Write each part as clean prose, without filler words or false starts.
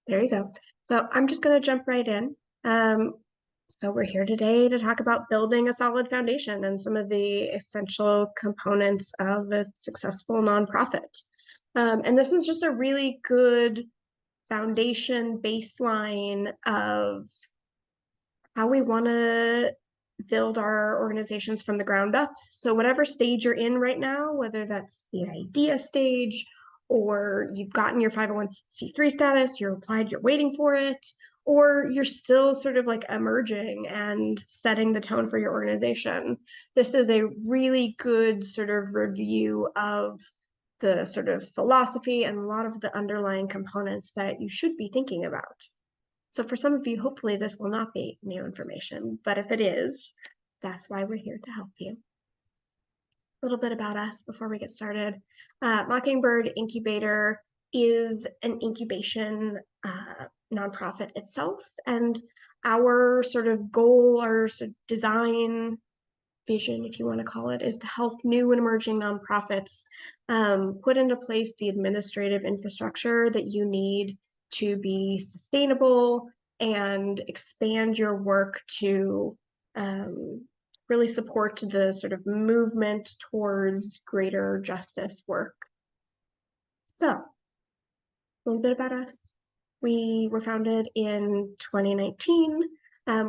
There you go. So I'm just going to jump right in. Um, so we're here today to talk about building a solid foundation and some of the essential components of a successful nonprofit. And this is just a really good foundation baseline of how we want to build our organizations from the ground up. So whatever stage you're in right now, whether that's the idea stage or you've gotten your 501c3 status, you're applied, you're waiting for it, or you're still sort of like emerging and setting the tone for your organization. This is a really good sort of review of the sort of philosophy and a lot of the underlying components that you should be thinking about. So for some of you, hopefully this will not be new information, but if it is, that's why we're here to help you. A little bit about us before we get started. Mockingbird Incubator is an incubation nonprofit itself, and our sort of goal, our sort of design vision, if you want to call it, is to help new and emerging nonprofits put into place the administrative infrastructure that you need to be sustainable and expand your work to really support the sort of movement towards greater justice work. So, a little bit about us. We were founded in 2019.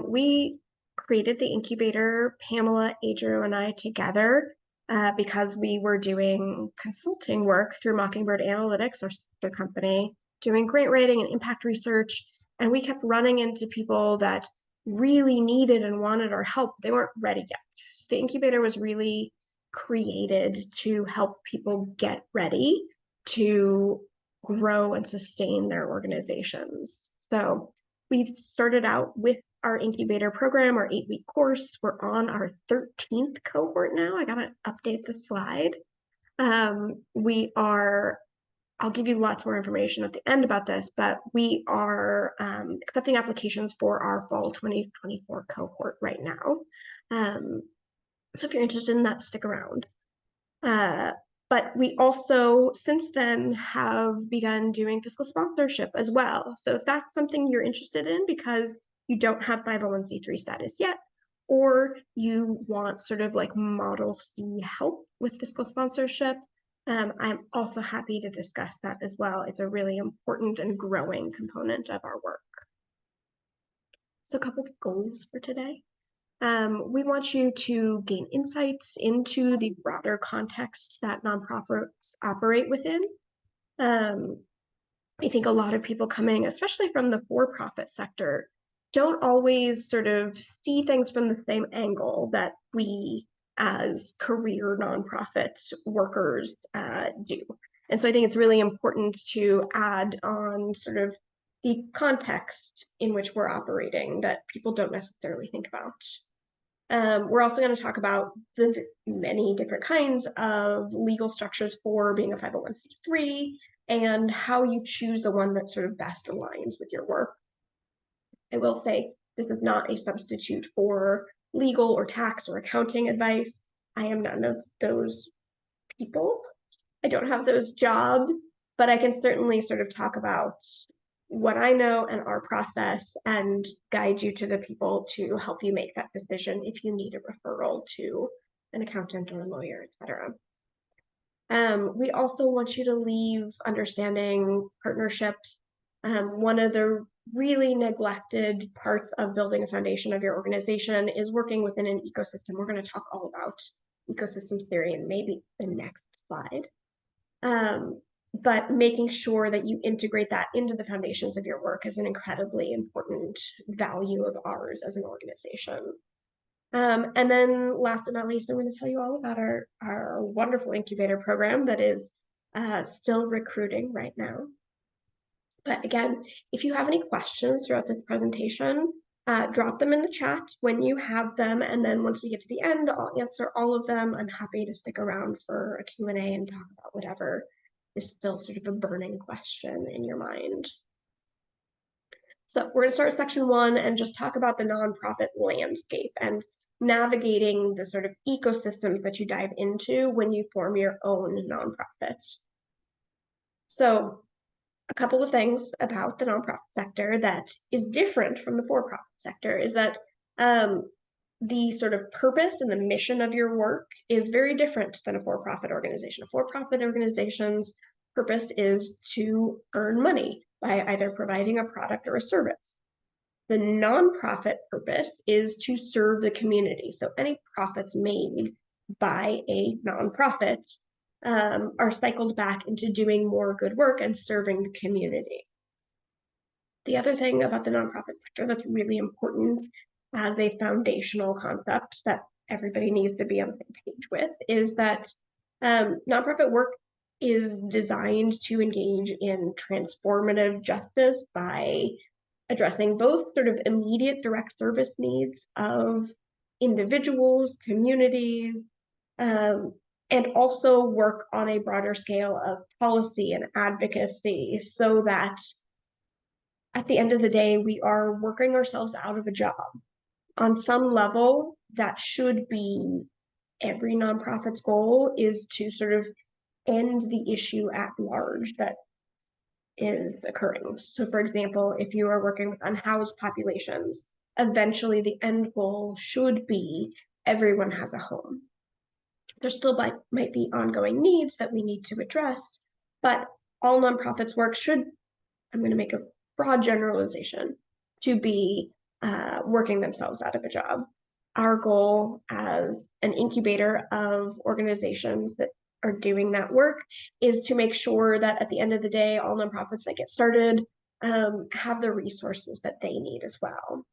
We created the incubator, Pamela, Adriel, and I together because we were doing consulting work through Mockingbird Analytics, our sister company, doing grant writing and impact research. And we kept running into people that really needed and wanted our help. They weren't ready yet. So the incubator was really created to help people get ready to grow and sustain their organizations. So we've started out with our incubator program, our 8-week course. We're on our 13th cohort now. I gotta update the slide. I'll give you lots more information at the end about this, but we are accepting applications for our fall 2024 cohort right now. So if you're interested in that, stick around. But we also, since then, have begun doing fiscal sponsorship as well. So if that's something you're interested in because you don't have 501c3 status yet, or you want sort of like Model C help with fiscal sponsorship, I'm also happy to discuss that as well. It's a really important and growing component of our work. So a couple of goals for today. We want you to gain insights into the broader context that nonprofits operate within. I think a lot of people coming, especially from the for-profit sector, don't always sort of see things from the same angle that we as career nonprofit workers do. And so I think it's really important to add on sort of the context in which we're operating that people don't necessarily think about. We're also going to talk about the many different kinds of legal structures for being a 501c3 and how you choose the one that sort of best aligns with your work. I will say this is not a substitute for legal or tax or accounting advice. I am none of those people. I don't have those jobs, but I can certainly sort of talk about what I know and our process and guide you to the people to help you make that decision if you need a referral to an accountant or a lawyer, etc. We also want you to leave understanding partnerships. One of the really neglected parts of building a foundation of your organization is working within an ecosystem. We're going to talk all about ecosystems theory in maybe the next slide. But making sure that you integrate that into the foundations of your work is an incredibly important value of ours as an organization. And then last but not least, I'm going to tell you all about our wonderful incubator program that is still recruiting right now. But again, if you have any questions throughout this presentation, drop them in the chat when you have them. And then once we get to the end, I'll answer all of them. I'm happy to stick around for a Q&A and talk about whatever is still sort of a burning question in your mind. So we're going to start with section 1 and just talk about the nonprofit landscape and navigating the sort of ecosystems that you dive into when you form your own nonprofit. So a couple of things about the nonprofit sector that is different from the for-profit sector is that the sort of purpose and the mission of your work is very different than a for-profit organization. A for-profit organization's purpose is to earn money by either providing a product or a service. The nonprofit purpose is to serve the community. So any profits made by a nonprofit are cycled back into doing more good work and serving the community. The other thing about the nonprofit sector that's really important as a foundational concept that everybody needs to be on the same page with is that nonprofit work is designed to engage in transformative justice by addressing both sort of immediate direct service needs of individuals, communities, and also work on a broader scale of policy and advocacy so that at the end of the day, we are working ourselves out of a job. On some level, that should be every nonprofit's goal is to sort of end the issue at large that is occurring. So for example, if you are working with unhoused populations, eventually the end goal should be everyone has a home. There still might be ongoing needs that we need to address, but all nonprofits work should, I'm going to make a broad generalization, to be working themselves out of a job. Our goal as an incubator of organizations that are doing that work is to make sure that at the end of the day, all nonprofits that get started have the resources that they need as well.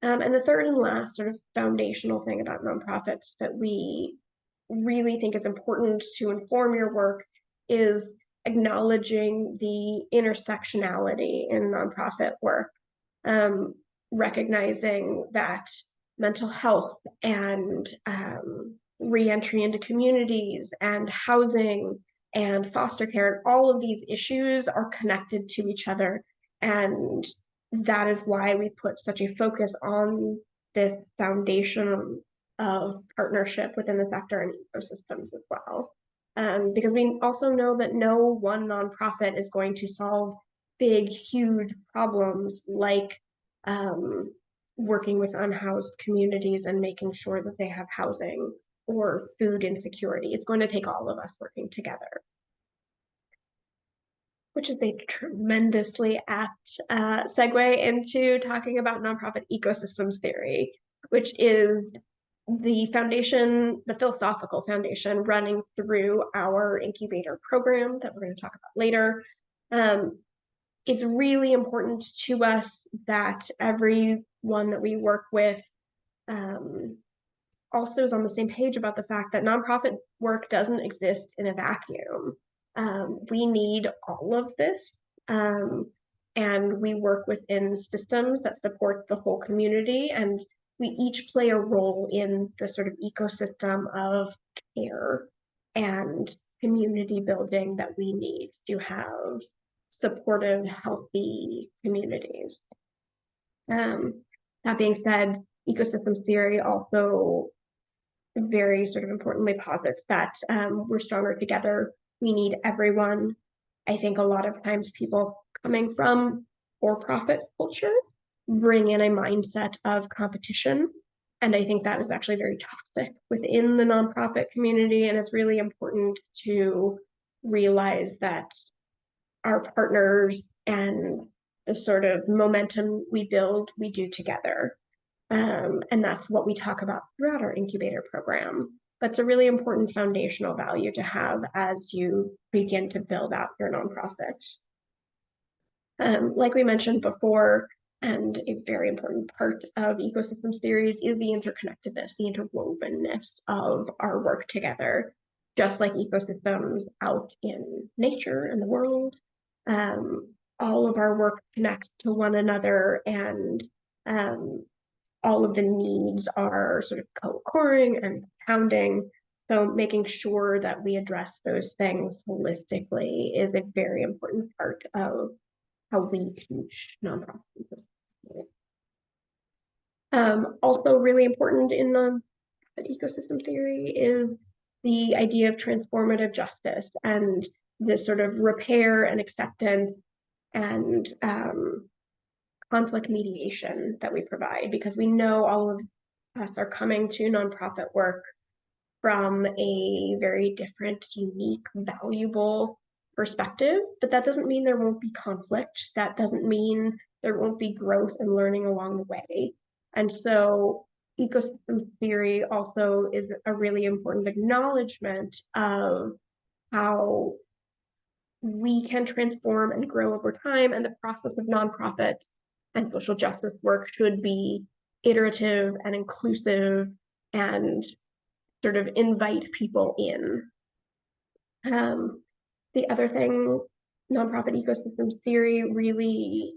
And the third and last sort of foundational thing about nonprofits that we really think is important to inform your work is acknowledging the intersectionality in nonprofit work, recognizing that mental health and reentry into communities and housing and foster care, and all of these issues are connected to each other. And that is why we put such a focus on this foundation of partnership within the sector and ecosystems as well. Because we also know that no one nonprofit is going to solve big, huge problems like working with unhoused communities and making sure that they have housing or food insecurity. It's going to take all of us working together, which is a tremendously apt segue into talking about nonprofit ecosystems theory, which is the foundation, the philosophical foundation running through our incubator program that we're going to talk about later. It's really important to us that everyone that we work with also is on the same page about the fact that nonprofit work doesn't exist in a vacuum. We need all of this, and we work within systems that support the whole community, and we each play a role in the sort of ecosystem of care and community building that we need to have supportive, healthy communities. That being said, ecosystems theory also very sort of importantly posits that we're stronger together. We need everyone. I think a lot of times people coming from for-profit culture bring in a mindset of competition. And I think that is actually very toxic within the nonprofit community. And it's really important to realize that our partners and the sort of momentum we build, we do together. And that's what we talk about throughout our incubator program. But it's a really important foundational value to have as you begin to build out your nonprofit. Like we mentioned before, and a very important part of ecosystems theories is the interconnectedness, the interwovenness of our work together. Just like ecosystems out in nature and the world, all of our work connects to one another, and all of the needs are sort of co-occurring and compounding. So making sure that we address those things holistically is a very important part of how we teach nonprofits. Also really important in the ecosystem theory is the idea of transformative justice. And this sort of repair and acceptance and conflict mediation that we provide, because we know all of us are coming to nonprofit work from a very different, unique, valuable perspective. But that doesn't mean there won't be conflict. That doesn't mean there won't be growth and learning along the way. And so ecosystem theory also is a really important acknowledgement of how we can transform and grow over time. And the process of nonprofit and social justice work should be iterative and inclusive and sort of invite people in. The other thing nonprofit ecosystems theory really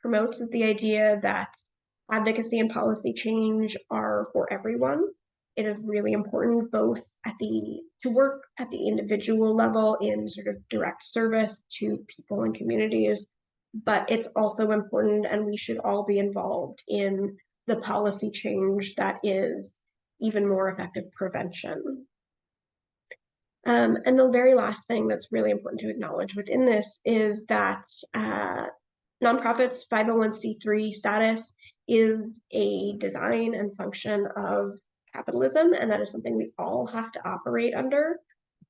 promotes is the idea that advocacy and policy change are for everyone. It is really important both to work at the individual level in sort of direct service to people and communities, but it's also important, and we should all be involved in the policy change that is even more effective prevention. And the very last thing that's really important to acknowledge within this is that nonprofits' 501c3 status is a design and function of capitalism, and that is something we all have to operate under.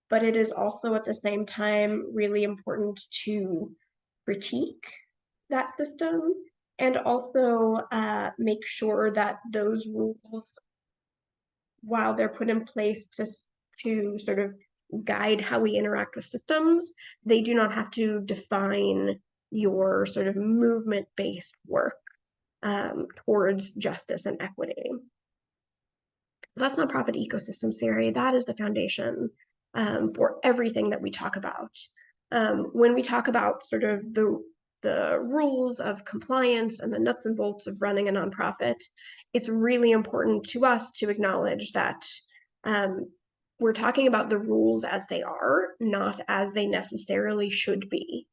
But it is also at the same time really important to critique that system and also make sure that those rules, while they're put in place to sort of guide how we interact with systems, they do not have to define your sort of movement-based work towards justice and equity. That's nonprofit ecosystems theory. That is the foundation for everything that we talk about. When we talk about sort of the rules of compliance and the nuts and bolts of running a nonprofit, it's really important to us to acknowledge that we're talking about the rules as they are, not as they necessarily should be.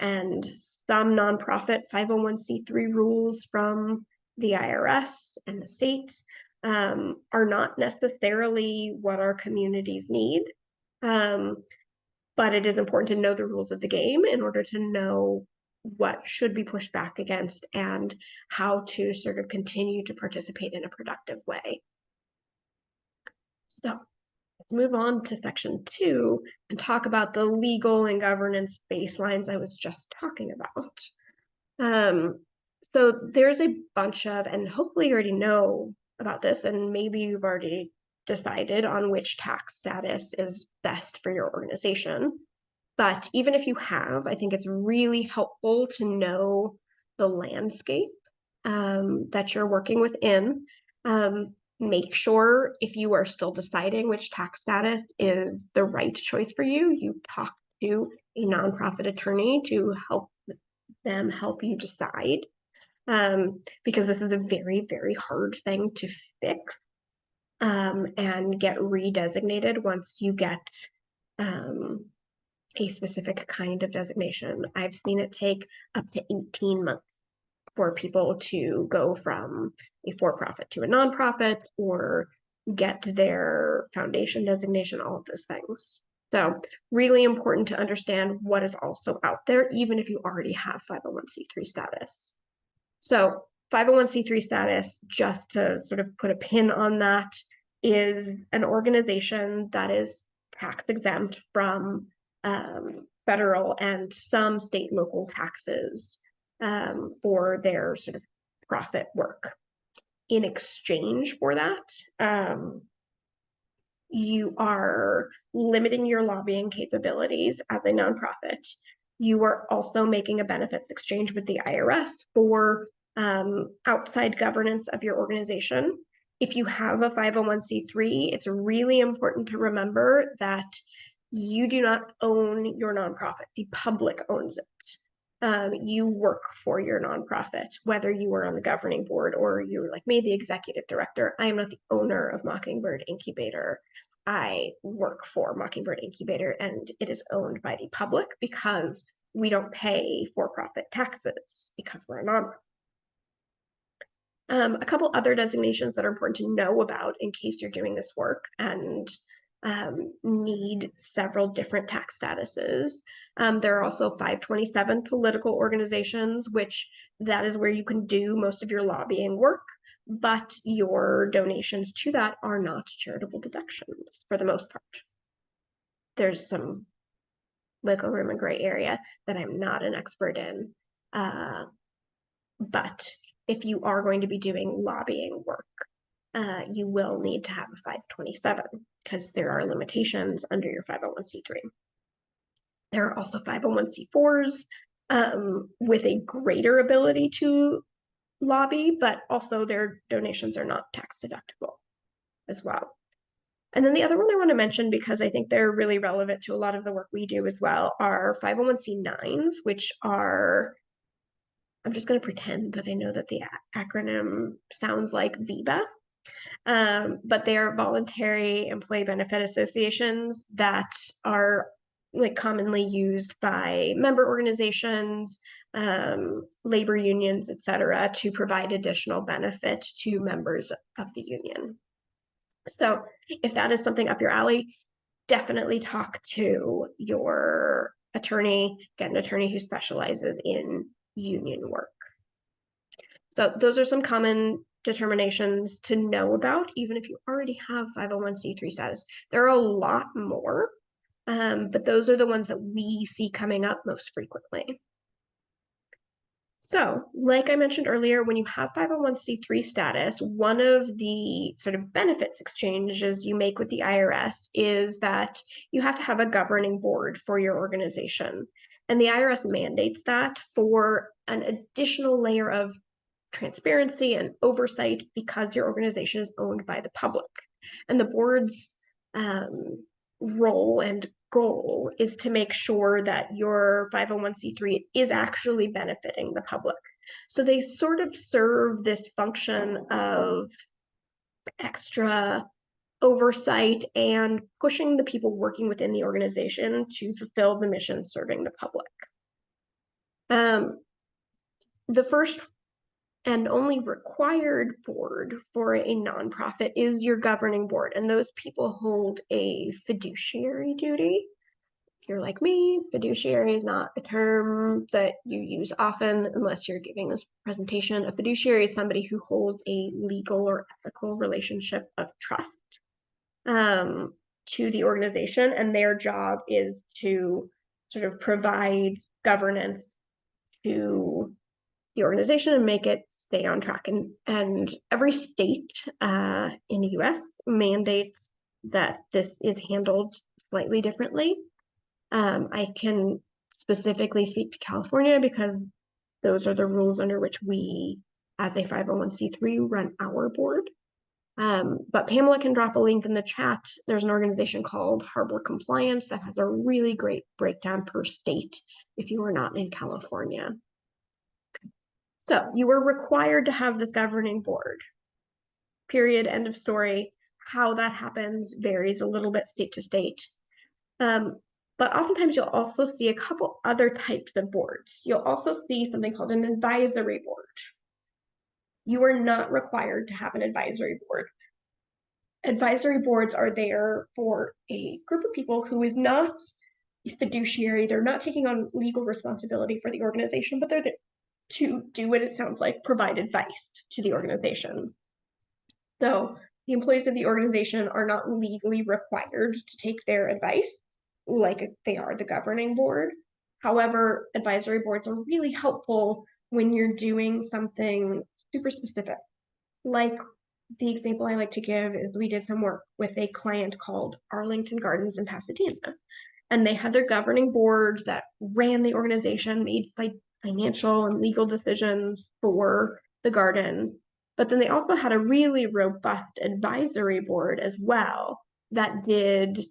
And some nonprofit 501c3 rules from the IRS and the state are not necessarily what our communities need. But it is important to know the rules of the game in order to know what should be pushed back against and how to sort of continue to participate in a productive way. So let's move on to section 2 and talk about the legal and governance baselines I was just talking about. So there's a bunch of, and hopefully you already know about this, and maybe you've already decided on which tax status is best for your organization. But even if you have, I think it's really helpful to know the landscape that you're working within. Make sure if you are still deciding which tax status is the right choice for you, you talk to a nonprofit attorney to help them help you decide. Because this is a very, very hard thing to fix and get redesignated once you get a specific kind of designation. I've seen it take up to 18 months for people to go from a for-profit to a nonprofit or get their foundation designation, all of those things. So really important to understand what is also out there, even if you already have 501c3 status. So 501c3 status, just to sort of put a pin on that, is an organization that is tax exempt from federal and some state and local taxes for their sort of profit work. In exchange for that, you are limiting your lobbying capabilities as a nonprofit. You are also making a benefits exchange with the IRS for outside governance of your organization. If you have a 501c3, it's really important to remember that you do not own your nonprofit. The public owns it. You work for your nonprofit, whether you are on the governing board or you're like me, the executive director. I am not the owner of Mockingbird Incubator. I work for Mockingbird Incubator, and it is owned by the public because we don't pay for-profit taxes because we're a nonprofit. A couple other designations that are important to know about in case you're doing this work and need several different tax statuses. There are also 527 political organizations, which that is where you can do most of your lobbying work, but your donations to that are not charitable deductions for the most part. There's some wiggle room and gray area that I'm not an expert in. But if you are going to be doing lobbying work, you will need to have a 527 because there are limitations under your 501c3. There are also 501c4s with a greater ability to lobby, but also their donations are not tax deductible as well. And then the other one I want to mention, because I think they're really relevant to a lot of the work we do as well, are 501c9s, which are, I'm just going to pretend that I know that the acronym sounds like VEBA, but they are voluntary employee benefit associations that are like commonly used by member organizations, labor unions, et cetera, to provide additional benefit to members of the union. So if that is something up your alley, definitely talk to your attorney, get an attorney who specializes in union work. So those are some common determinations to know about, even if you already have 501c3 status. There are a lot more, but those are the ones that we see coming up most frequently. So, like I mentioned earlier, when you have 501c3 status, one of the sort of benefits exchanges you make with the IRS is that you have to have a governing board for your organization. And the IRS mandates that for an additional layer of transparency and oversight because your organization is owned by the public. And the board's role and goal is to make sure that your 501c3 is actually benefiting the public. So they sort of serve this function of extra oversight and pushing the people working within the organization to fulfill the mission serving the public. The first and only required board for a nonprofit is your governing board, and those people hold a fiduciary duty. If you're like me, fiduciary is not a term that you use often unless you're giving this presentation. A fiduciary is somebody who holds a legal or ethical relationship of trust to the organization, and their job is to sort of provide governance to the organization and make it stay on track. And every state in the US mandates that this is handled slightly differently. I can specifically speak to California because those are the rules under which we, as a 501c3, run our board. But Pamela can drop a link in the chat. There's an organization called Harbor Compliance that has a really great breakdown per state if you are not in California. So you are required to have the governing board. Period, end of story. How that happens varies a little bit state to state. But oftentimes you'll also see a couple other types of boards. You'll also see something called an advisory board. You are not required to have an advisory board. Advisory boards are there for a group of people who is not fiduciary. They're not taking on legal responsibility for the organization, but they're there to do what it sounds like, provide advice to the organization. So the employees of the organization are not legally required to take their advice like they are the governing board. However, advisory boards are really helpful when you're doing something super specific. Like the example I like to give is we did some work with a client called Arlington Gardens in Pasadena. And they had their governing board that ran the organization, made financial and legal decisions for the garden. But then they also had a really robust advisory board as well that did,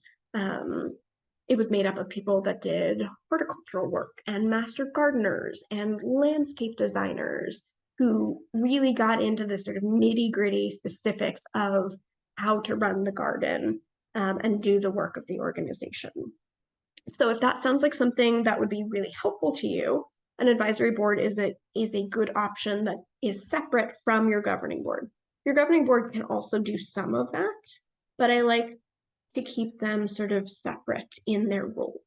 it was made up of people that did horticultural work and master gardeners and landscape designers who really got into the sort of nitty-gritty specifics of how to run the garden and do the work of the organization. So if that sounds like something that would be really helpful to you, an advisory board is a good option that is separate from your governing board. Your governing board can also do some of that, but I like to keep them sort of separate in their roles.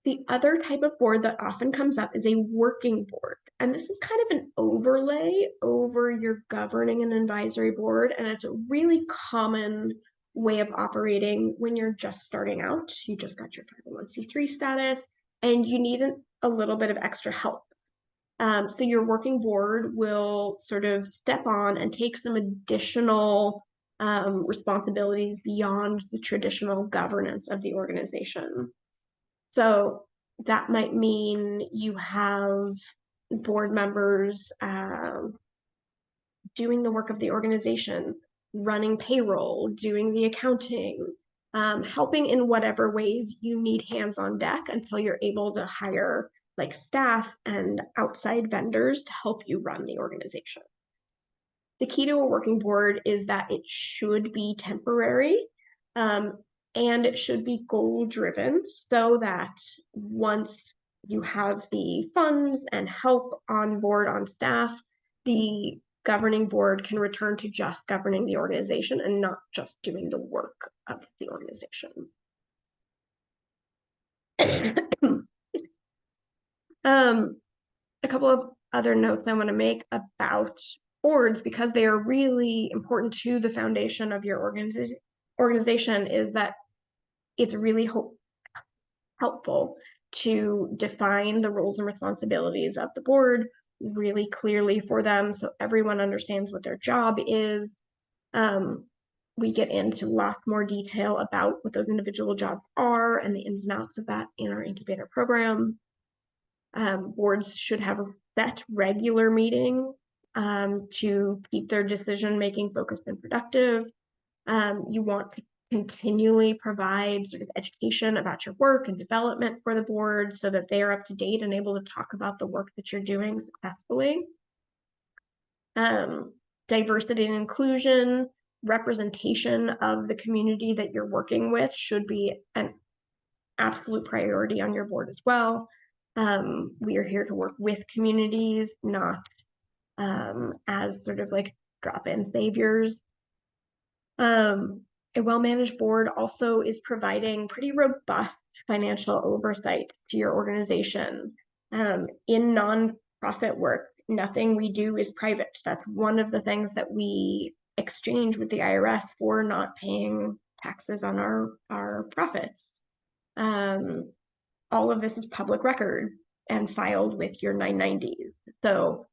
The other type of board that often comes up is a working board. And this is kind of an overlay over your governing and advisory board. And it's a really common way of operating when you're just starting out. You just got your 501c3 status and you need a little bit of extra help. So your working board will sort of step on and take some additional responsibilities beyond the traditional governance of the organization. So that might mean you have board members doing the work of the organization, running payroll, doing the accounting, helping in whatever ways you need hands on deck until you're able to hire like staff and outside vendors to help you run the organization. The key to a working board is that it should be temporary. And it should be goal driven so that once you have the funds and help on board on staff, the governing board can return to just governing the organization and not just doing the work of the organization. A couple of other notes I want to make about boards, because they are really important to the foundation of your organization, is that it's really helpful to define the roles and responsibilities of the board really clearly for them so everyone understands what their job is. We get into lots more detail about what those individual jobs are and the ins and outs of that in our incubator program. Boards should have a set regular meeting to keep their decision-making focused and productive. You want to continually provide sort of education about your work and development for the board so that they are up to date and able to talk about the work that you're doing successfully. Diversity and inclusion, representation of the community that you're working with should be an absolute priority on your board as well. We are here to work with communities, not as sort of like drop-in saviors. A well-managed board also is providing pretty robust financial oversight to your organization. In nonprofit work, nothing we do is private. That's one of the things that we exchange with the IRS for not paying taxes on our profits. All of this is public record and filed with your 990s. So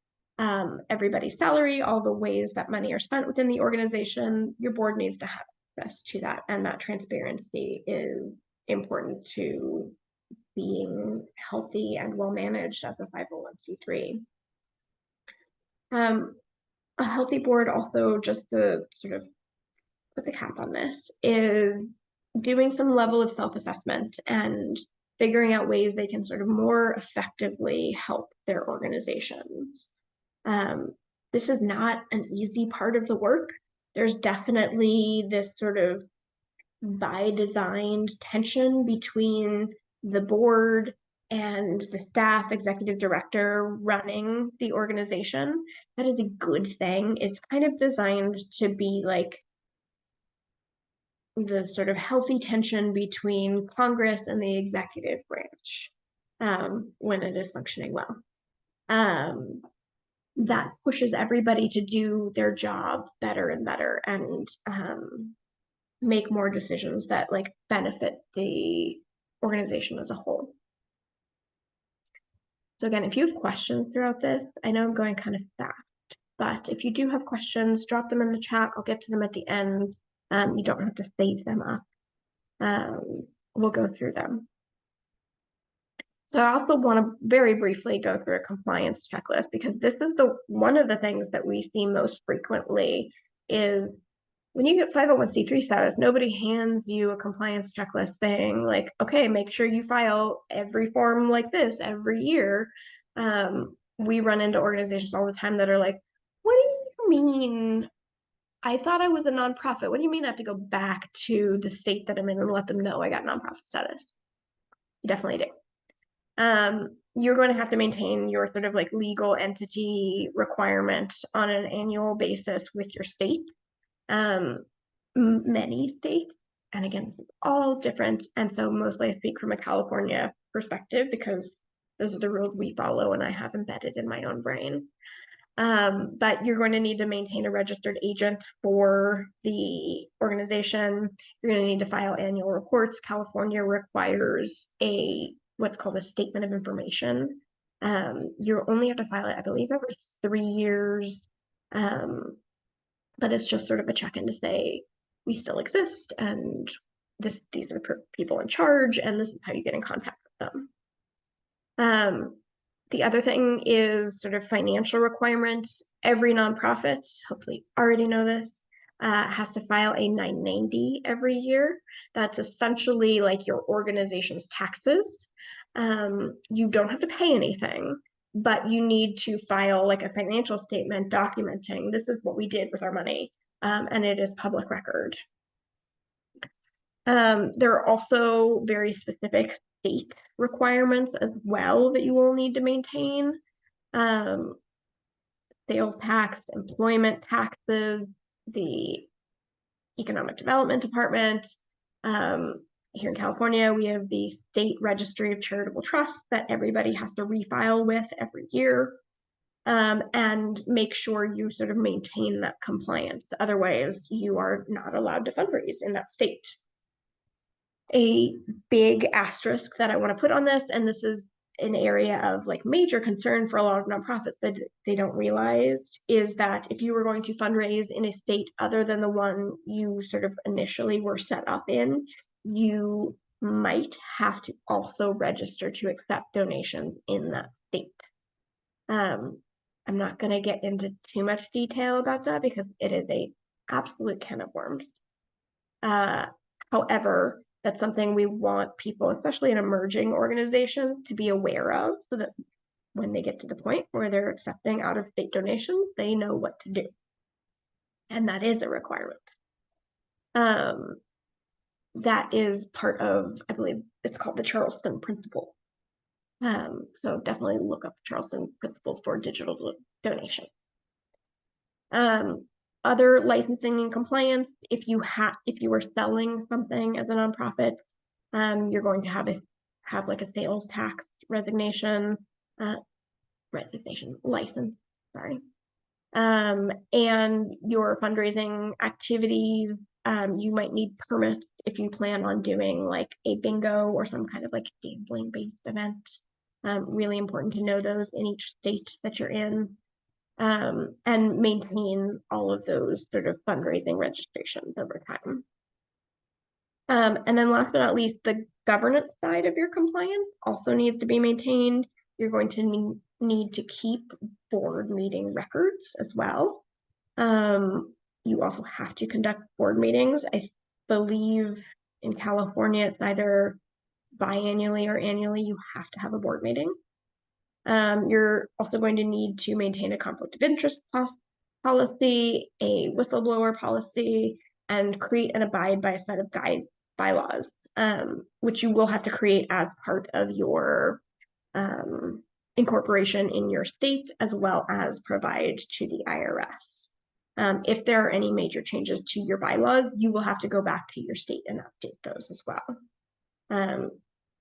everybody's salary, all the ways that money are spent within the organization, your board needs to have access to that. And that transparency is important to being healthy and well managed as a 501c3. A healthy board also, just to sort of put the cap on this, is doing some level of self-assessment and figuring out ways they can sort of more effectively help their organizations. This is not an easy part of the work. There's definitely this sort of by design tension between the board and the staff executive director running the organization. That is a good thing. It's kind of designed to be like the sort of healthy tension between Congress and the executive branch when it is functioning well. That pushes everybody to do their job better and better and make more decisions that like benefit the organization as a whole. So again, if you have questions throughout this, I know I'm going kind of fast, but if you do have questions, drop them in the chat. I'll get to them at the end. You don't have to save them up. We'll go through them. So I also want to very briefly go through a compliance checklist, because this is one of the things that we see most frequently is when you get 501c3 status, nobody hands you a compliance checklist saying like, okay, make sure you file every form like this every year. We run into organizations all the time that are like, what do you mean? I thought I was a nonprofit. What do you mean I have to go back to the state that I'm in and let them know I got nonprofit status? You definitely do. You're going to have to maintain your sort of like legal entity requirement on an annual basis with your state. many states. And again, all different. And so mostly I speak from a California perspective because those are the rules we follow and I have embedded in my own brain. But you're going to need to maintain a registered agent for the organization. You're going to need to file annual reports. California requires what's called a statement of information. You only have to file it, I believe, every 3 years. But it's just sort of a check-in to say we still exist and these are the people in charge and this is how you get in contact with them. The other thing is sort of financial requirements. Every nonprofit, hopefully already know this, has to file a 990 every year. That's essentially like your organization's taxes. You don't have to pay anything, but you need to file like a financial statement documenting this is what we did with our money, and it is public record. There are also very specific state requirements as well that you will need to maintain. Sales tax, employment taxes, the Economic Development Department. Here in California, we have the State Registry of Charitable Trusts that everybody has to refile with every year, and make sure you sort of maintain that compliance. Otherwise, you are not allowed to fundraise in that state. A big asterisk that I want to put on this, and this is an area of like major concern for a lot of nonprofits that they don't realize, is that if you were going to fundraise in a state other than the one you sort of initially were set up in, you might have to also register to accept donations in that state. I'm not going to get into too much detail about that because it is a absolute can of worms. However, that's something we want people, especially in emerging organizations, to be aware of so that when they get to the point where they're accepting out-of-state donations, they know what to do. And that is a requirement. That is part of, I believe it's called the Charleston Principle. So definitely look up the Charleston Principles for digital donation. Other licensing and compliance, if you are selling something as a nonprofit, you're going to have like a sales tax license, sorry. And your fundraising activities, you might need permits if you plan on doing like a bingo or some kind of like gambling-based event. Really important to know those in each state that you're in. And maintain all of those sort of fundraising registrations over time. And then last but not least, the governance side of your compliance also needs to be maintained. You're going to need to keep board meeting records as well. You also have to conduct board meetings. I believe in California, it's either biannually or annually, you have to have a board meeting. You're also going to need to maintain a conflict of interest policy, a whistleblower policy, and create and abide by a set of bylaws, which you will have to create as part of your incorporation in your state, as well as provide to the IRS. If there are any major changes to your bylaws, you will have to go back to your state and update those as well.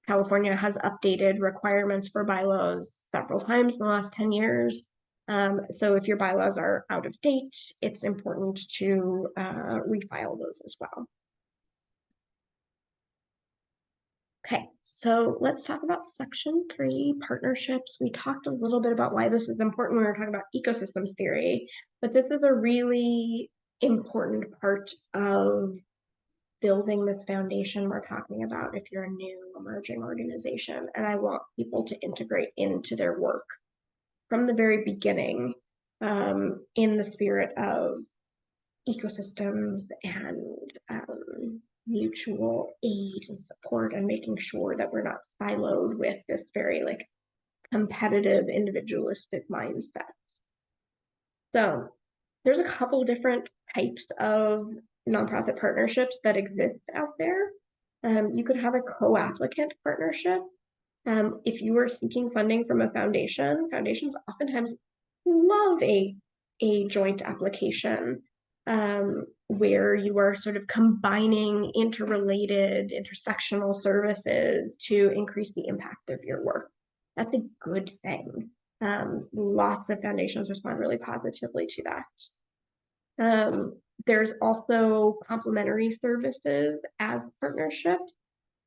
California has updated requirements for bylaws several times in the last 10 years. So if your bylaws are out of date, it's important to refile those as well. Okay, so let's talk about Section 3, partnerships. We talked a little bit about why this is important when we were talking about ecosystems theory, but this is a really important part of building this foundation we're talking about if you're a new emerging organization. And I want people to integrate into their work from the very beginning, in the spirit of ecosystems and mutual aid and support, and making sure that we're not siloed with this very like competitive individualistic mindset. So there's a couple different types of nonprofit partnerships that exist out there. You could have a co-applicant partnership. If you are seeking funding from a foundation, foundations oftentimes love a joint application. where you are sort of combining interrelated, intersectional services to increase the impact of your work. That's a good thing. Lots of foundations respond really positively to that. There's also complementary services as partnerships.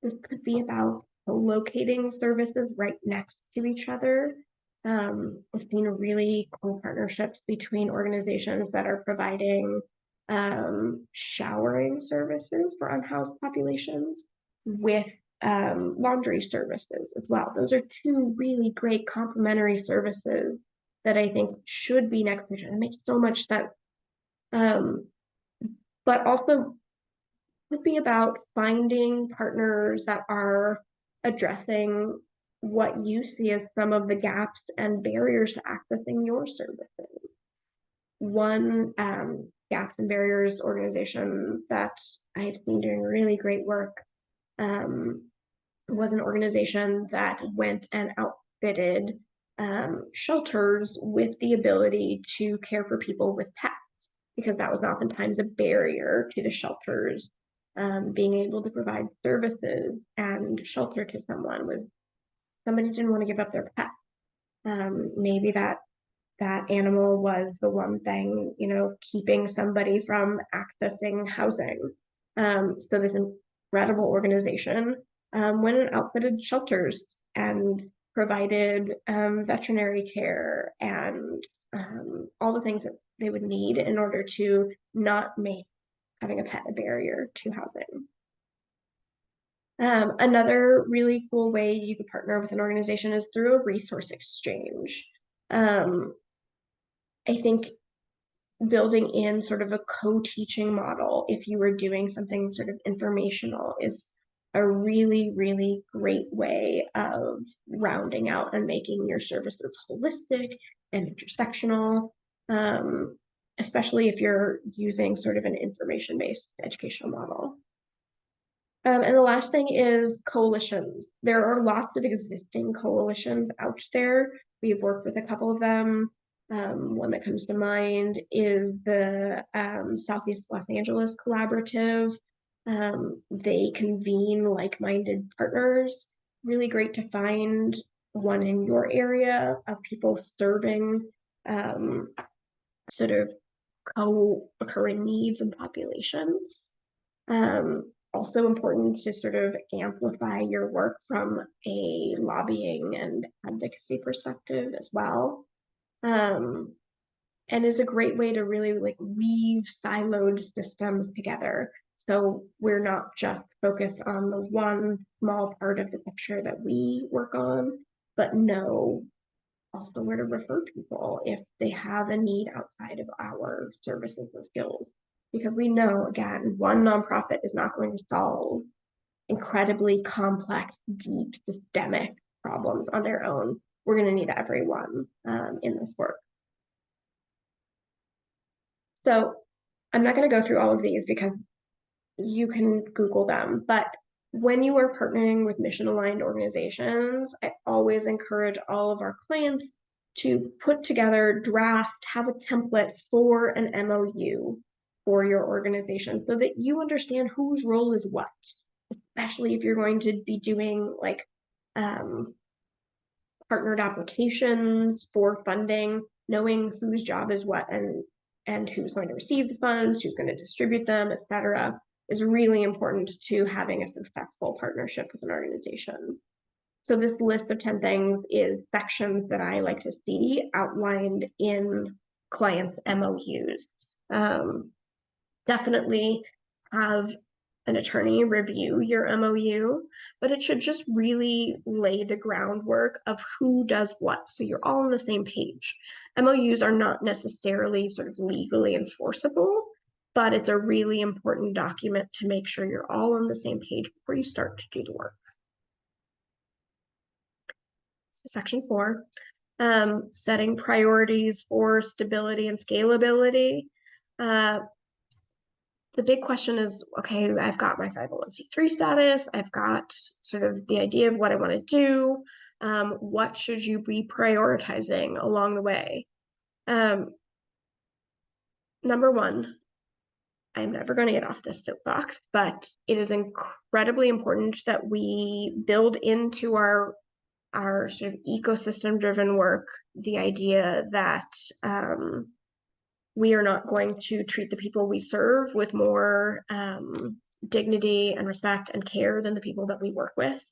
This could be about locating services right next to each other. We've seen really cool partnerships between organizations that are providing showering services for unhoused populations with laundry services as well. Those are two really great complementary services that I think should be next to each other. It makes so much sense. But also would be about finding partners that are addressing what you see as some of the gaps and barriers to accessing your services. One gaps and barriers organization that I've seen doing really great work was an organization that went and outfitted shelters with the ability to care for people with pets, because that was oftentimes a barrier to the shelters being able to provide services and shelter to someone. Was somebody didn't want to give up their pet. Maybe that animal was the one thing, keeping somebody from accessing housing. So this incredible organization went and outfitted shelters and provided veterinary care and all the things that they would need in order to not make having a pet a barrier to housing. Another really cool way you could partner with an organization is through a resource exchange. I think building in sort of a co-teaching model, if you were doing something sort of informational, is a really, really great way of rounding out and making your services holistic and intersectional, especially if you're using sort of an information-based educational model. And the last thing is coalitions. There are lots of existing coalitions out there. We've worked with a couple of them. One that comes to mind is the Southeast Los Angeles Collaborative. They convene like-minded partners. Really great to find one in your area of people serving sort of co-occurring needs and populations. Also important to sort of amplify your work from a lobbying and advocacy perspective as well. And is a great way to really weave siloed systems together. So we're not just focused on the one small part of the picture that we work on, but know also where to refer people if they have a need outside of our services and skills. Because we know, again, one nonprofit is not going to solve incredibly complex, deep, systemic problems on their own. We're going to need everyone in this work. So I'm not going to go through all of these because you can Google them, but when you are partnering with mission-aligned organizations, I always encourage all of our clients to put together, draft, have a template for an MOU for your organization so that you understand whose role is what, especially if you're going to be doing partnered applications for funding, knowing whose job is what and who's going to receive the funds, who's going to distribute them, etc., is really important to having a successful partnership with an organization. So this list of 10 things is sections that I like to see outlined in clients' MOUs. Definitely have an attorney review your MOU, but it should just really lay the groundwork of who does what, so you're all on the same page. MOUs are not necessarily sort of legally enforceable, but it's a really important document to make sure you're all on the same page before you start to do the work. So Section 4, setting priorities for stability and scalability. The big question is, okay, I've got my 501c3 status, I've got sort of the idea of what I want to do. What should you be prioritizing along the way? Number one, I'm never going to get off this soapbox, but it is incredibly important that we build into our sort of ecosystem-driven work the idea that we are not going to treat the people we serve with more dignity and respect and care than the people that we work with.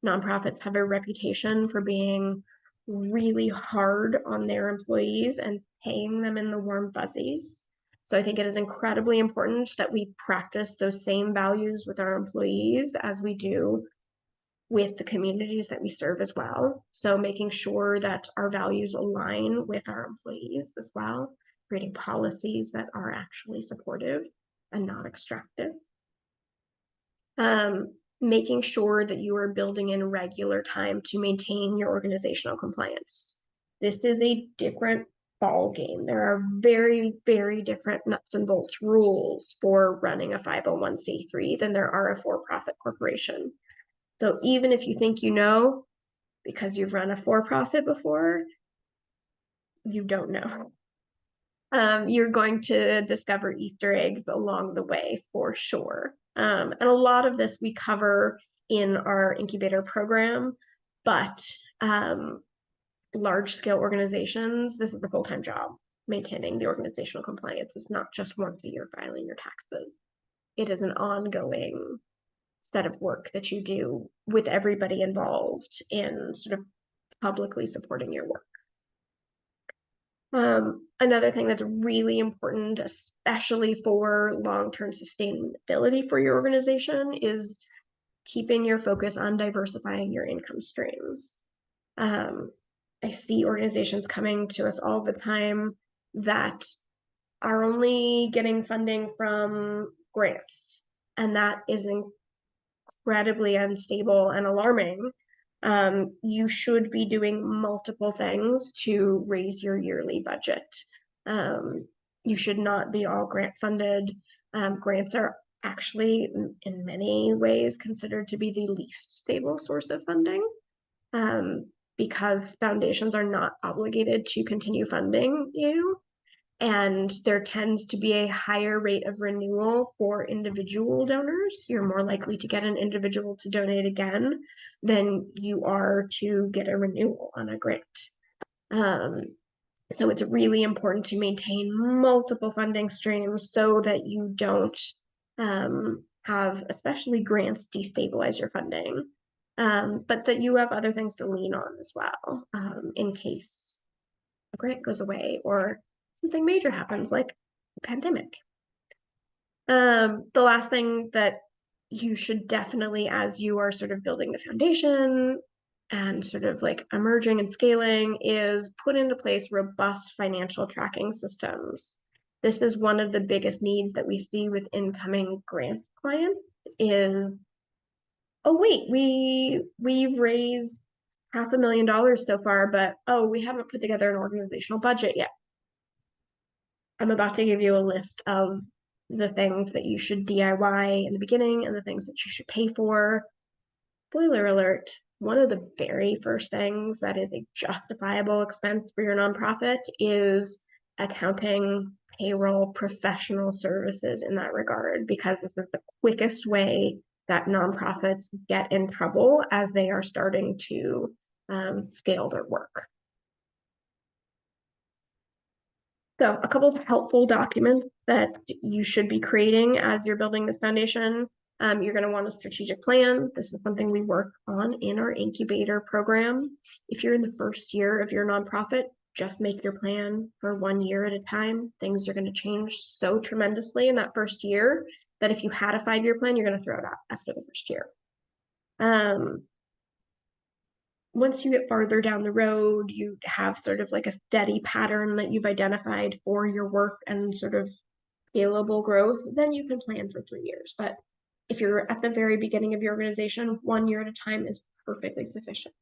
Nonprofits have a reputation for being really hard on their employees and paying them in the warm fuzzies. So I think it is incredibly important that we practice those same values with our employees as we do with the communities that we serve as well. So making sure that our values align with our employees as well, creating policies that are actually supportive and not extractive. Making sure that you are building in regular time to maintain your organizational compliance. This is a different ball game. There are very, very different nuts and bolts rules for running a 501c3 than there are a for-profit corporation. So even if you think you know, because you've run a for-profit before, you don't know. You're going to discover Easter eggs along the way for sure. And a lot of this we cover in our incubator program, but large-scale organizations, this is a full-time job. Maintaining the organizational compliance is not just once a year filing your taxes. It is an ongoing set of work that you do with everybody involved in sort of publicly supporting your work. Another thing that's really important, especially for long-term sustainability for your organization, is keeping your focus on diversifying your income streams. I see organizations coming to us all the time that are only getting funding from grants, and that is incredibly unstable and alarming. You should be doing multiple things to raise your yearly budget. You should not be all grant funded. Grants are actually, in many ways, considered to be the least stable source of funding because foundations are not obligated to continue funding you. And there tends to be a higher rate of renewal for individual donors. You're more likely to get an individual to donate again than you are to get a renewal on a grant. So it's really important to maintain multiple funding streams so that you don't have, especially grants, destabilize your funding, but that you have other things to lean on as well in case a grant goes away or something major happens like a pandemic. The last thing that you should definitely, as you are sort of building the foundation and sort of like emerging and scaling, is put into place robust financial tracking systems. This is one of the biggest needs that we see with incoming grant clients is, oh wait, we've raised $500,000 so far, but oh, we haven't put together an organizational budget yet. I'm about to give you a list of the things that you should DIY in the beginning and the things that you should pay for. Spoiler alert, one of the very first things that is a justifiable expense for your nonprofit is accounting, payroll, professional services in that regard, because this is the quickest way that nonprofits get in trouble as they are starting to scale their work. So a couple of helpful documents that you should be creating as you're building this foundation. You're going to want a strategic plan. This is something we work on in our incubator program. If you're in the first year of your nonprofit, just make your plan for 1 year at a time. Things are going to change so tremendously in that first year that if you had a 5-year plan, you're going to throw it out after the first year. Once you get farther down the road, you have sort of like a steady pattern that you've identified for your work and sort of scalable growth, then you can plan for 3 years. But if you're at the very beginning of your organization, 1 year at a time is perfectly sufficient.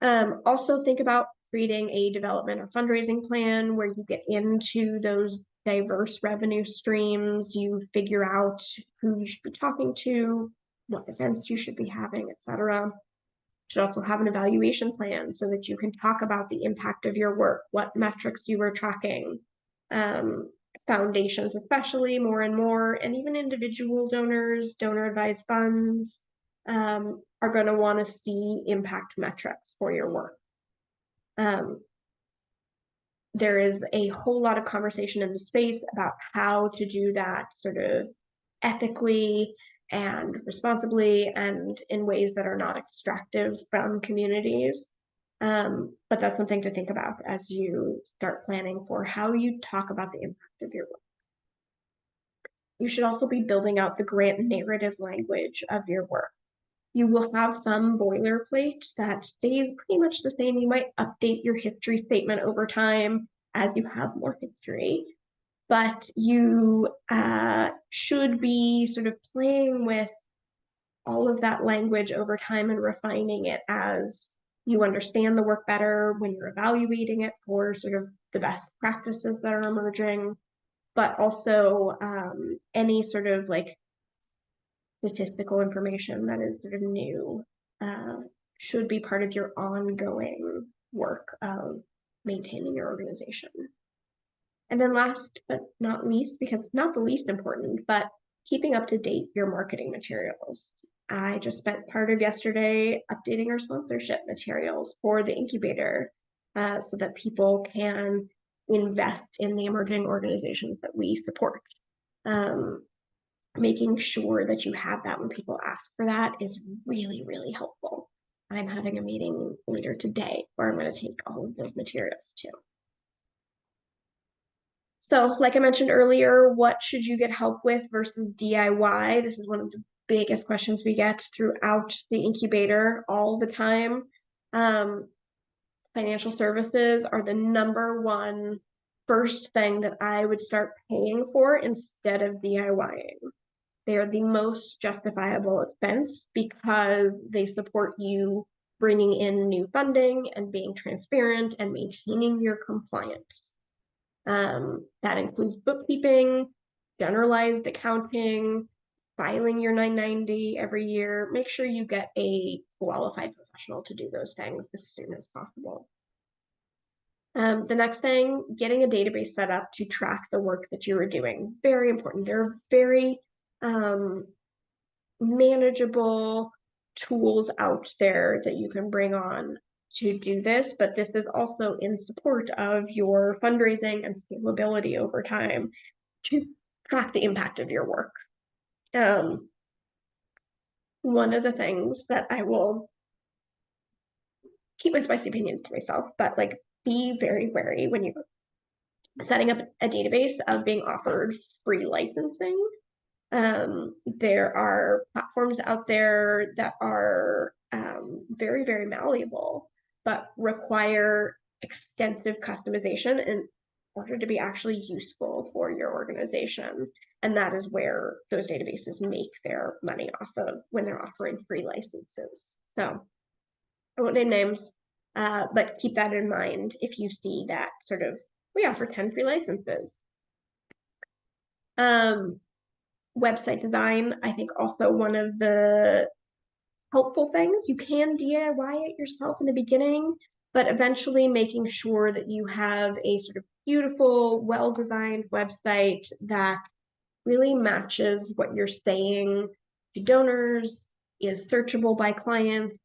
Also think about creating a development or fundraising plan where you get into those diverse revenue streams, you figure out who you should be talking to, what events you should be having, etc. Should also have an evaluation plan so that you can talk about the impact of your work, what metrics you were tracking. foundations especially more and more, and even individual donors, donor-advised funds, are going to want to see impact metrics for your work. There is a whole lot of conversation in the space about how to do that sort of ethically and responsibly and in ways that are not extractive from communities. But that's something to think about as you start planning for how you talk about the impact of your work. You should also be building out the grant narrative language of your work. You will have some boilerplate that stays pretty much the same. You might update your history statement over time as you have more history, but you should be sort of playing with all of that language over time and refining it as you understand the work better when you're evaluating it for sort of the best practices that are emerging, but also any sort of like statistical information that is sort of new should be part of your ongoing work of maintaining your organization. And then last but not least, because it's not the least important, but keeping up to date your marketing materials. I just spent part of yesterday updating our sponsorship materials for the incubator so that people can invest in the emerging organizations that we support. Making sure that you have that when people ask for that is really, really helpful. I'm having a meeting later today where I'm going to take all of those materials too. So like I mentioned earlier, what should you get help with versus DIY? This is one of the biggest questions we get throughout the incubator all the time. Financial services are the #1 first thing that I would start paying for instead of DIYing. They are the most justifiable expense because they support you bringing in new funding and being transparent and maintaining your compliance. That includes bookkeeping, generalized accounting, filing your 990 every year. Make sure you get a qualified professional to do those things as soon as possible. The next thing, getting a database set up to track the work that you are doing. Very important. There are very manageable tools out there that you can bring on to do this, but this is also in support of your fundraising and scalability over time to track the impact of your work. One of the things that I will keep my spicy opinions to myself, but like be very wary when you're setting up a database of being offered free licensing. There are platforms out there that are very, very malleable, but require extensive customization in order to be actually useful for your organization. And that is where those databases make their money off of when they're offering free licenses. So I won't name names, but keep that in mind if you see that sort of, we offer 10 free licenses. Website design, I think also one of the helpful things. You can DIY it yourself in the beginning, but eventually making sure that you have a sort of beautiful, well-designed website that really matches what you're saying to donors, is searchable by clients,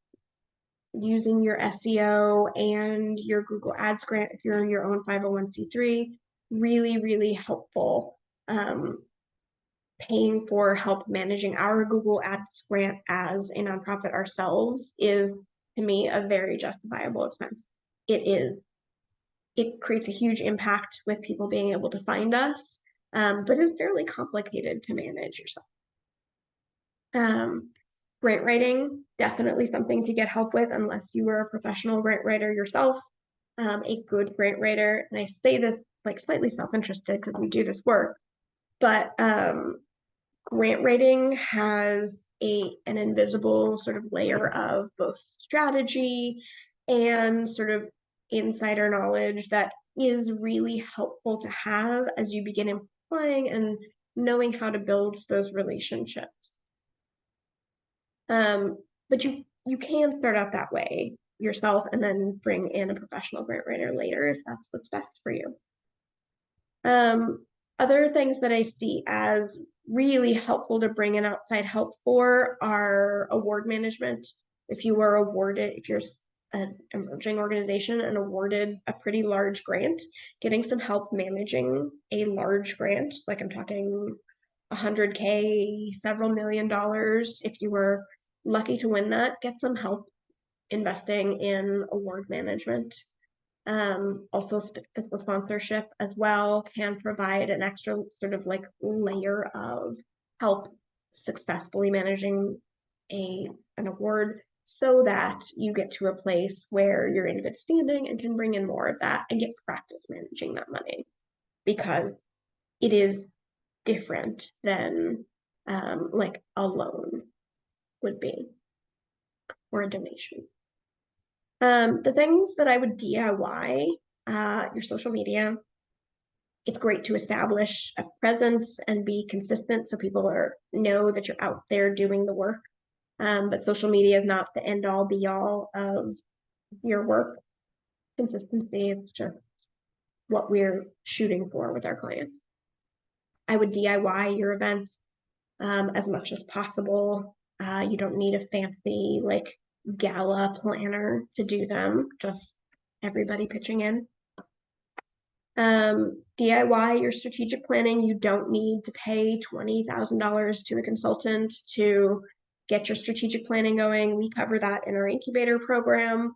using your SEO and your Google Ads grant if you're your own 501c3, really, really helpful. Paying for help managing our Google Ads grant as a nonprofit ourselves is, to me, a very justifiable expense. It creates a huge impact with people being able to find us, but it's fairly complicated to manage yourself. Grant writing, definitely something to get help with unless you were a professional grant writer yourself. A good grant writer, and I say this like slightly self-interested because we do this work, but grant writing has an invisible sort of layer of both strategy and sort of insider knowledge that is really helpful to have as you begin applying and knowing how to build those relationships. But you can start out that way yourself and then bring in a professional grant writer later if that's what's best for you. Other things that I see as really helpful to bring in outside help for are award management. If you are awarded, if you're an emerging organization and awarded a pretty large grant, getting some help managing a large grant, like I'm talking 100K, several $1 million, if you were lucky to win that, get some help investing in award management. Also, fiscal sponsorship as well can provide an extra sort of like layer of help successfully managing an award so that you get to a place where you're in good standing and can bring in more of that and get practice managing that money, because it is different than like a loan would be or a donation. The things that I would DIY, your social media. It's great to establish a presence and be consistent so people know that you're out there doing the work. But social media is not the end all be all of your work. Consistency is just what we're shooting for with our clients. I would DIY your events as much as possible. You don't need a fancy like gala planner to do them, just everybody pitching in. DIY your strategic planning. You don't need to pay $20,000 to a consultant to get your strategic planning going. We cover that in our incubator program.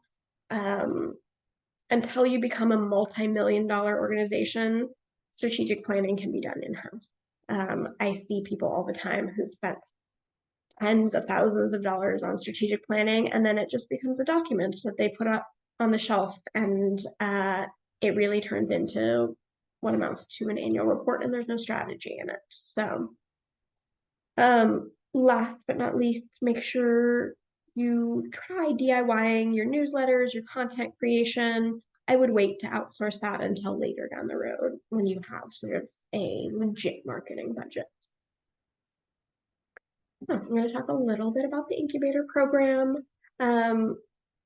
Until you become a multi-million-dollar organization, strategic planning can be done in-house. I see people all the time who spent tens of thousands of dollars on strategic planning, and then it just becomes a document that they put up on the shelf, and it really turns into what amounts to an annual report, and there's no strategy in it. So, last but not least, make sure you try DIYing your newsletters, your content creation. I would wait to outsource that until later down the road when you have sort of a legit marketing budget. So I'm going to talk a little bit about the incubator program.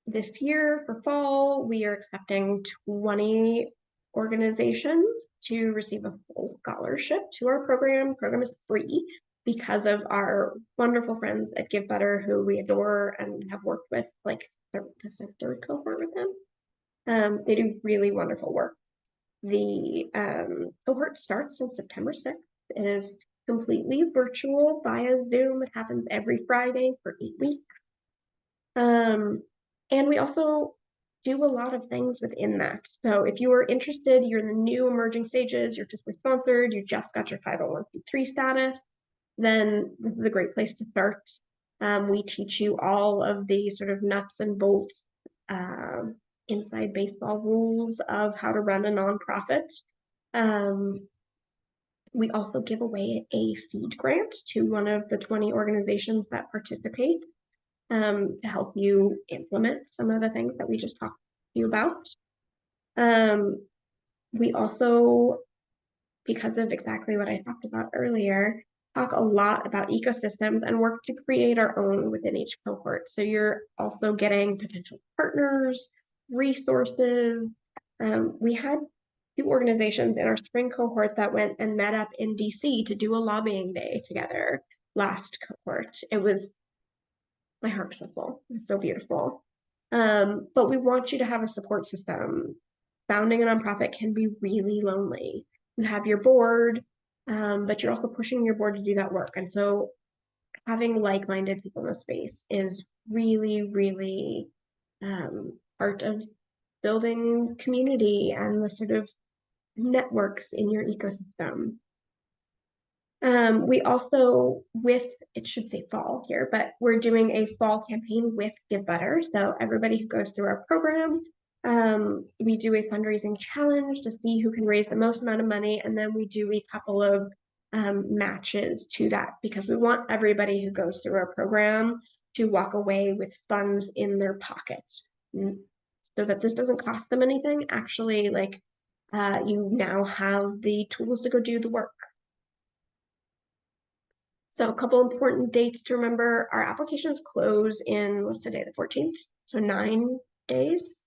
This year for fall, we are accepting 20 organizations to receive a full scholarship to our program. The program is free because of our wonderful friends at Give Better, who we adore and have worked with like this is third cohort with them. They do really wonderful work. The cohort starts on September 6th. It is completely virtual via Zoom. It happens every Friday for 8 weeks. And we also do a lot of things within that. So if you are interested, you're in the new emerging stages, you're fiscally sponsored, you just got your 501c3 status, then this is a great place to start. We teach you all of the sort of nuts and bolts, inside baseball rules of how to run a nonprofit. We also give away a seed grant to one of the 20 organizations that participate to help you implement some of the things that we just talked to you about. We also, because of exactly what I talked about earlier, talk a lot about ecosystems and work to create our own within each cohort. So you're also getting potential partners, resources. We had 2 organizations in our spring cohort that went and met up in DC to do a lobbying day together last cohort. It was, my heart was so full. It was so beautiful. But we want you to have a support system. Founding a nonprofit can be really lonely. You have your board, but you're also pushing your board to do that work. And so having like-minded people in the space is really, really part of building community and the sort of networks in your ecosystem. We also, it should say fall here, but we're doing a fall campaign with Give Better. So everybody who goes through our program, we do a fundraising challenge to see who can raise the most amount of money. And then we do a couple of matches to that, because we want everybody who goes through our program to walk away with funds in their pocket, so that this doesn't cost them anything. Actually, like you now have the tools to go do the work. So a couple important dates to remember. Our applications close in, what's today, the 14th? So 9 days.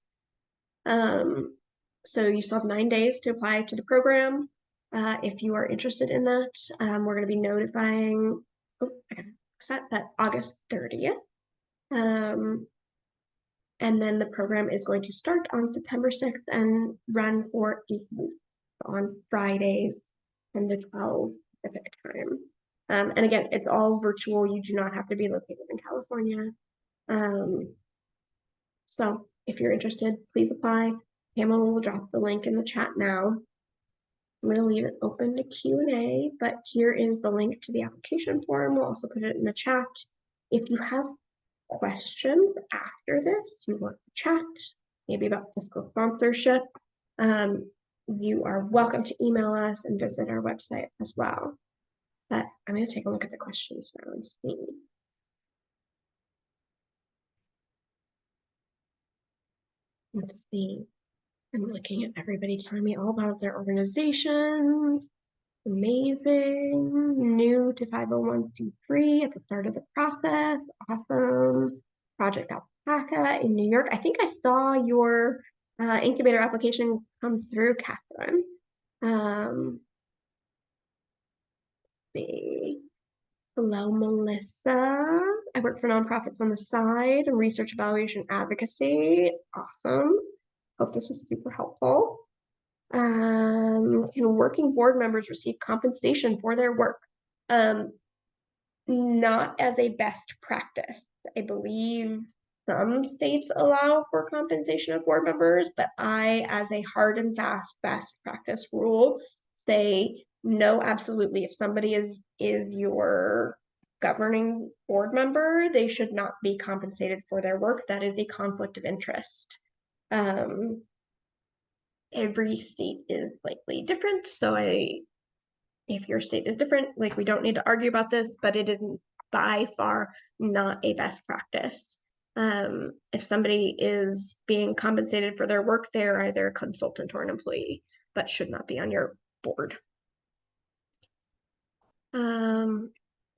So you still have 9 days to apply to the program. If you are interested in that, we're going to be notifying, oh, I got set that August 30th. And then the program is going to start on September 6th and run for 8 weeks on Fridays 10 to 12 Pacific time. And again, it's all virtual. You do not have to be located in California. So if you're interested, please apply. Pamela will drop the link in the chat now. I'm going to leave it open to Q&A, but here is the link to the application form. We'll also put it in the chat. If you have questions after this, you want to chat, maybe about fiscal sponsorship, you are welcome to email us and visit our website as well. But I'm going to take a look at the questions now and see. Let's see. I'm looking at everybody telling me all about their organizations. Amazing. New to 501c3 at the start of the process. Awesome. Project Alpaca in New York. I think I saw your incubator application come through, Catherine. See. Hello, Melissa. I work for nonprofits on the side and research evaluation advocacy. Awesome. Hope this was super helpful. Can working board members receive compensation for their work? Not as a best practice. I believe some states allow for compensation of board members, but I, as a hard and fast best practice rule, say no, absolutely. If somebody is your governing board member, they should not be compensated for their work. That is a conflict of interest. Every state is likely different, so if your state is different, like, we don't need to argue about this, but it is by far not a best practice. If somebody is being compensated for their work, they're either a consultant or an employee, but should not be on your board.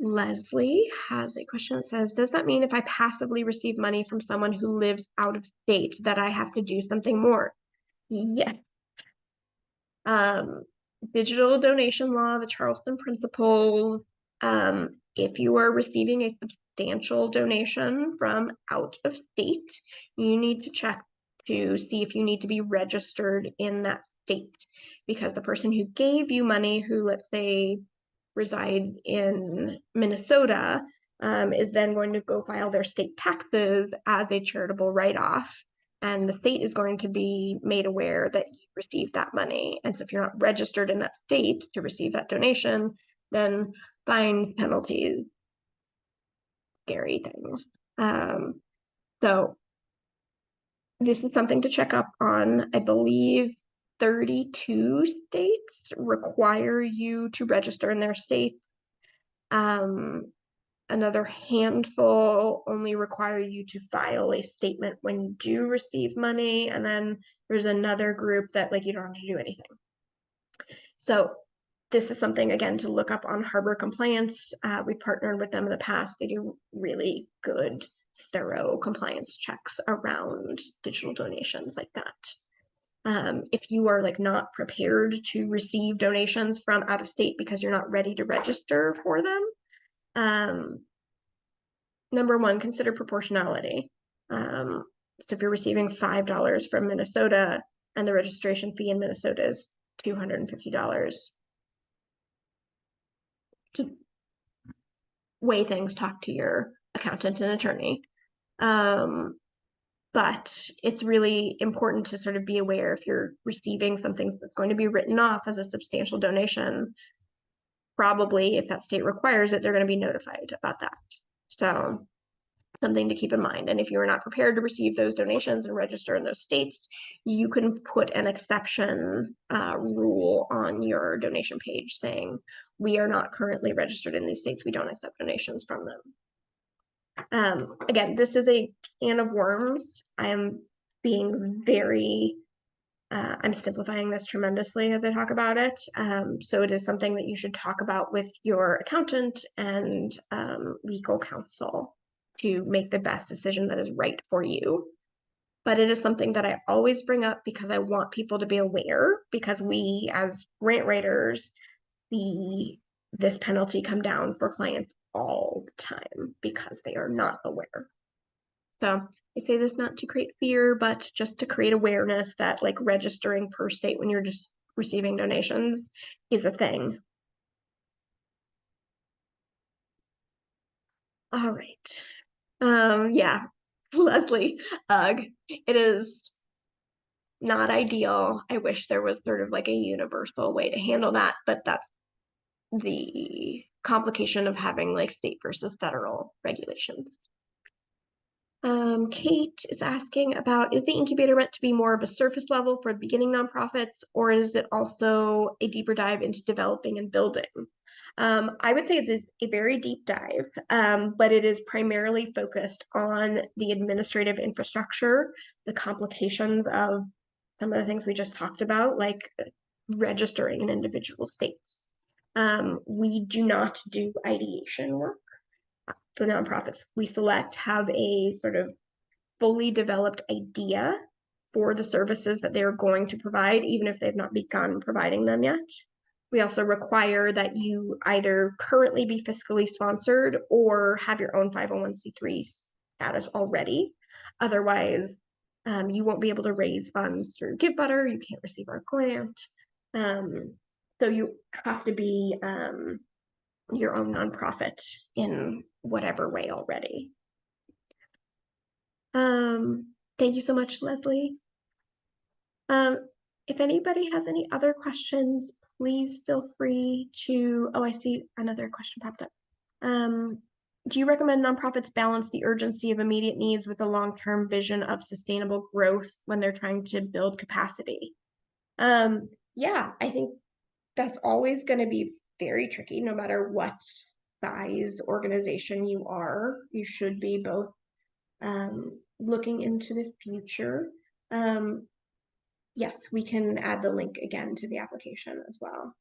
Leslie has a question that says, does that mean if I passively receive money from someone who lives out of state that I have to do something more? Yes. Digital donation law, the Charleston Principles. If you are receiving a substantial donation from out of state, you need to check to see if you need to be registered in that state, because the person who gave you money, who, let's say, reside in Minnesota, is then going to go file their state taxes as a charitable write-off, and the state is going to be made aware that you received that money. And so if you're not registered in that state to receive that donation, then fines, penalties, scary things. So this is something to check up on. I believe 32 states require you to register in their state. Another handful only require you to file a statement when you do receive money. And then there's another group that, like, you don't have to do anything. So this is something, again, to look up on Harbor Compliance. We partnered with them in the past. They do really good, thorough compliance checks around digital donations like that. If you are, like, not prepared to receive donations from out of state because you're not ready to register for them, number one, consider proportionality. So if you're receiving $5 from Minnesota and the registration fee in Minnesota is $250, weigh things, talk to your accountant and attorney. But it's really important to sort of be aware, if you're receiving something that's going to be written off as a substantial donation, probably, if that state requires it, they're going to be notified about that. So something to keep in mind. And if you are not prepared to receive those donations and register in those states, you can put an exception rule on your donation page saying, we are not currently registered in these states, we don't accept donations from them. Again, this is a can of worms. I am being very, I'm simplifying this tremendously as I talk about it. So it is something that you should talk about with your accountant and legal counsel to make the best decision that is right for you. but it is something that I always bring up because I want people to be aware, because we as grant writers see this penalty come down for clients all the time because they are not aware. So I say this not to create fear, but just to create awareness that like registering per state when you're just receiving donations is a thing. All right. Yeah, Leslie, ugh, it is not ideal. I wish there was sort of like a universal way to handle that, but that's the complication of having like state versus federal regulations. Kate is asking about, is the incubator meant to be more of a surface level for the beginning nonprofits, or is it also a deeper dive into developing and building? I would say it's a very deep dive, but it is primarily focused on the administrative infrastructure, the complications of some of the things we just talked about, like registering in individual states. We do not do ideation work. The nonprofits we select have a sort of fully developed idea for the services that they're going to provide, even if they've not begun providing them yet. We also require that you either currently be fiscally sponsored or have your own 501c3 status already. Otherwise, you won't be able to raise funds through GiveButter. You can't receive our grant. So you have to be your own nonprofit in whatever way already. Thank you so much, Leslie. If anybody has any other questions, please feel free to, oh, I see another question popped up. Do you recommend nonprofits balance the urgency of immediate needs with a long-term vision of sustainable growth when they're trying to build capacity? Yeah, I think that's always going to be very tricky, no matter what size organization you are. You should be both looking into the future. Yes, we can add the link again to the application as well.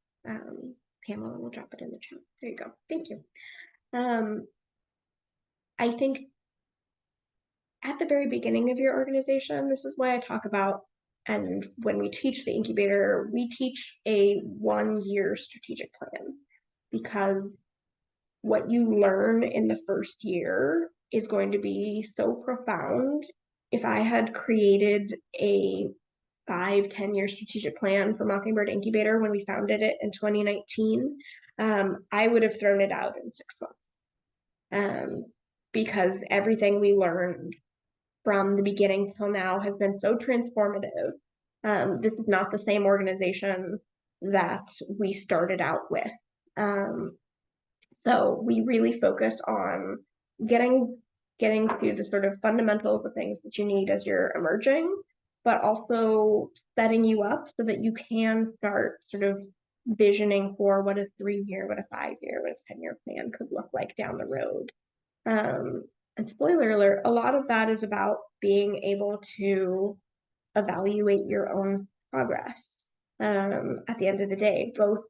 Pamela will drop it in the chat. There you go. Thank you. I think at the very beginning of your organization, this is why I talk about, and when we teach the incubator, we teach a 1-year strategic plan, because what you learn in the first year is going to be so profound. If I had created a 5-10 year strategic plan for Mockingbird Incubator when we founded it in 2019, I would have thrown it out in 6 months, because everything we learned from the beginning till now has been so transformative. This is not the same organization that we started out with. So we really focus on getting to the sort of fundamentals of things that you need as you're emerging, but also setting you up so that you can start sort of visioning for what a 3-year, what a 5-year, what a 10-year plan could look like down the road. And spoiler alert, a lot of that is about being able to evaluate your own progress at the end of the day, both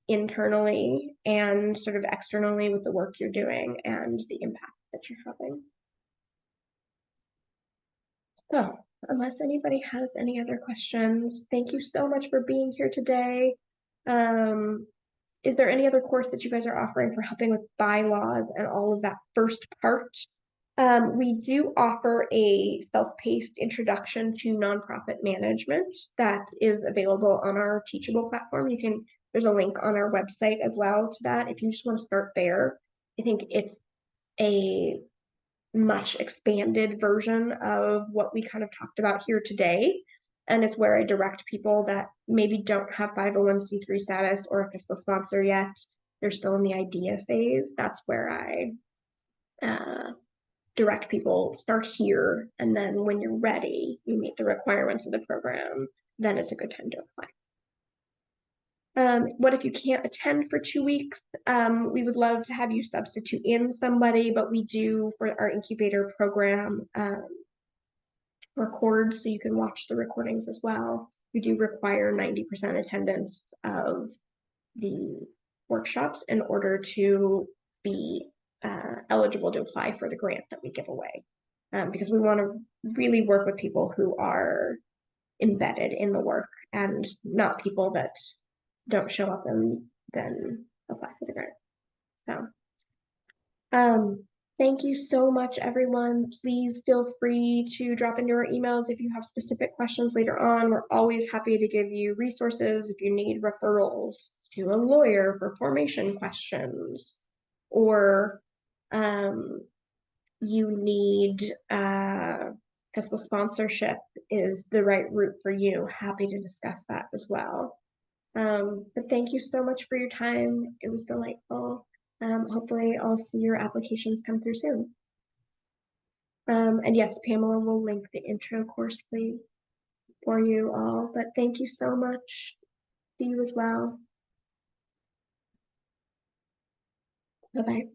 internally and sort of externally with the work you're doing and the impact that you're having. So, unless anybody has any other questions, thank you so much for being here today. Is there any other course that you guys are offering for helping with bylaws and all of that first part? We do offer a self-paced introduction to nonprofit management that is available on our Teachable platform. There's a link on our website as well to that if you just want to start there. I think it's a much expanded version of what we kind of talked about here today. And it's where I direct people that maybe don't have 501c3 status or a fiscal sponsor yet. They're still in the idea phase. That's where I direct people, start here, and then when you're ready, you meet the requirements of the program, then it's a good time to apply. What if you can't attend for 2 weeks? We would love to have you substitute in somebody, but we do, for our incubator program, record so you can watch the recordings as well. We do require 90% attendance of the workshops in order to be eligible to apply for the grant that we give away. because we want to really work with people who are embedded in the work and not people that don't show up and then apply for the grant. So, thank you so much, everyone. Please feel free to drop in your emails if you have specific questions later on. We're always happy to give you resources if you need referrals to a lawyer for formation questions, or you need fiscal sponsorship is the right route for you. Happy to discuss that as well. But thank you so much for your time. It was delightful. Hopefully I'll see your applications come through soon. And yes, Pamela will link the intro course for you all, but thank you so much to you as well. Bye-bye.